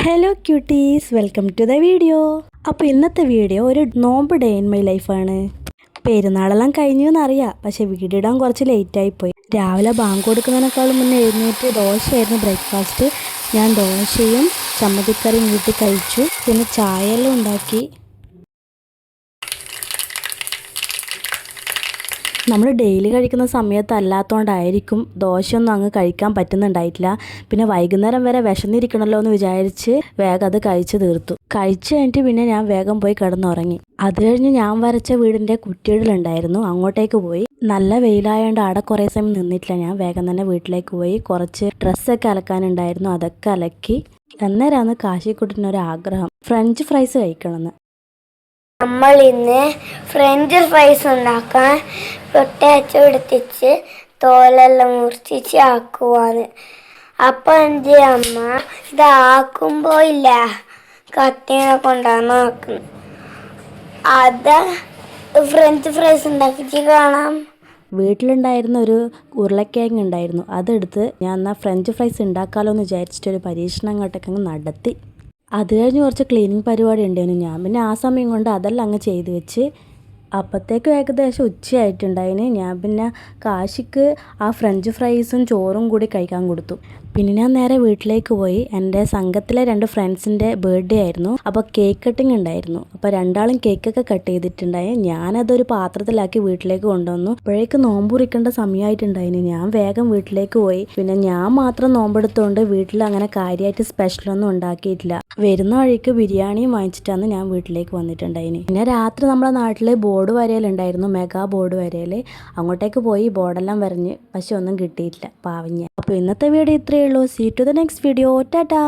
Hello cuties, welcome to the video. അപ്പോൾ ഇന്നത്തെ video ഒരു നോമ്പ് ഡേ ഇൻ മൈ ലൈഫാണ്. പെരുന്നാളെല്ലാം കഴിഞ്ഞു എന്നറിയാം, പക്ഷേ വീഡിയോ ഇടാൻ കുറച്ച് ലേറ്റായിപ്പോയി. രാവിലെ ബാങ്ക് കൊടുക്കുന്നതിനേക്കാളും മുന്നേ എഴുന്നേറ്റ് ദോശയായിരുന്നു ബ്രേക്ക്ഫാസ്റ്റ്. ഞാൻ ദോശയും ചമ്മന്തിക്കറിയും വീട്ടിൽ കഴിച്ചു. പിന്നെ ചായയെല്ലാം ഉണ്ടാക്കി. നമ്മൾ ഡെയിലി കഴിക്കുന്ന സമയത്തല്ലാത്തതുകൊണ്ടായിരിക്കും ദോശയൊന്നും അങ്ങ് കഴിക്കാൻ പറ്റുന്നുണ്ടായിട്ടില്ല. പിന്നെ വൈകുന്നേരം വരെ വിശന്നിരിക്കണമല്ലോ എന്ന് വിചാരിച്ച് വേഗം അത് കഴിച്ച് തീർത്തു. കഴിച്ച് കഴിഞ്ഞിട്ട് പിന്നെ ഞാൻ വേഗം പോയി കിടന്നുറങ്ങി. അത് കഴിഞ്ഞ് ഞാൻ വരച്ച വീടിൻ്റെ കുറ്റിയിടലുണ്ടായിരുന്നു, അങ്ങോട്ടേക്ക് പോയി. നല്ല വെയിലായതുകൊണ്ട് അവിടെ കുറേ സമയം നിന്നിട്ടില്ല. ഞാൻ വേഗം തന്നെ വീട്ടിലേക്ക് പോയി. കുറച്ച് ഡ്രസ്സൊക്കെ അലക്കാനുണ്ടായിരുന്നു, അതൊക്കെ അലക്കി. അന്നേരമാണ് കാശിക്കുട്ടിനൊരാഗ്രഹം ഫ്രഞ്ച് ഫ്രൈസ് കഴിക്കണമെന്ന്. നമ്മൾ ഇന്ന് ഫ്രഞ്ച് ഫ്രൈസ് ഉണ്ടാക്കാൻ പൊട്ടാറ്റോ എടുത്തിച്ച് തോലെല്ലാം മുറിച്ചിച്ച് ആക്കുവാണ്. അപ്പം എൻ്റെ അമ്മ ഇതാക്കുമ്പോൾ ഇല്ല, കത്തിനെ കൊണ്ടാണ് ആക്കുന്നത്. അത് ഫ്രഞ്ച് ഫ്രൈസ് ഉണ്ടാക്കിയിട്ട് കാണാം. വീട്ടിലുണ്ടായിരുന്ന ഒരു ഉരുളക്കിഴങ്ങ് ഉണ്ടായിരുന്നു, അതെടുത്ത് ഞാൻ എന്നാൽ ഫ്രഞ്ച് ഫ്രൈസ് ഉണ്ടാക്കാമല്ലോ എന്ന് വിചാരിച്ചിട്ടൊരു പരീക്ഷണം അങ്ങോട്ടൊക്കെ നടത്തി. അത് കഴിഞ്ഞ് കുറച്ച് ക്ലീനിങ് പരിപാടി ഉണ്ടായിരുന്നു. ഞാൻ പിന്നെ ആ സമയം കൊണ്ട് അതെല്ലാം അങ്ങ് ചെയ്ത് വെച്ച്. അപ്പോഴത്തേക്കും ഏകദേശം ഉച്ചയായിട്ടുണ്ടായിന്. ഞാൻ പിന്നെ കാശിക്ക് ആ ഫ്രഞ്ച് ഫ്രൈസും ചോറും കൂടി കഴിക്കാൻ കൊടുത്തു. പിന്നെ ഞാൻ നേരെ വീട്ടിലേക്ക് പോയി. എൻ്റെ സംഘത്തിലെ 2 ഫ്രണ്ട്സിൻ്റെ ബർത്ത്ഡേ ആയിരുന്നു, അപ്പോൾ കേക്ക് കട്ടിങ് ഉണ്ടായിരുന്നു. അപ്പോൾ രണ്ടാളും കേക്കൊക്കെ കട്ട് ചെയ്തിട്ടുണ്ടായി. ഞാനതൊരു പാത്രത്തിലാക്കി വീട്ടിലേക്ക് കൊണ്ടുവന്നു. അപ്പോഴേക്ക് നോമ്പ് കുറിക്കേണ്ട സമയമായിട്ടുണ്ടായിന്. ഞാൻ വേഗം വീട്ടിലേക്ക് പോയി. പിന്നെ ഞാൻ മാത്രം നോമ്പെടുത്തുകൊണ്ട് വീട്ടിൽ അങ്ങനെ കാര്യമായിട്ട് സ്പെഷ്യലൊന്നും ഉണ്ടാക്കിയിട്ടില്ല. വരുന്ന വഴിക്ക് ബിരിയാണിയും വാങ്ങിച്ചിട്ടാണ് ഞാൻ വീട്ടിലേക്ക് വന്നിട്ടുണ്ടായിന്. പിന്നെ രാത്രി നമ്മുടെ നാട്ടിൽ ബോർഡ് വരയിലുണ്ടായിരുന്നു, മെഗാ ബോർഡ് വരയിൽ. അങ്ങോട്ടേക്ക് പോയി ബോർഡെല്ലാം വരഞ്ഞ്, പക്ഷെ ഒന്നും കിട്ടിയിട്ടില്ല, പാവഞ്ഞ. അപ്പോൾ ഇന്നത്തെ വീഡിയോ ഇത്രയേ ഉള്ളൂ. See to the next video. Tata.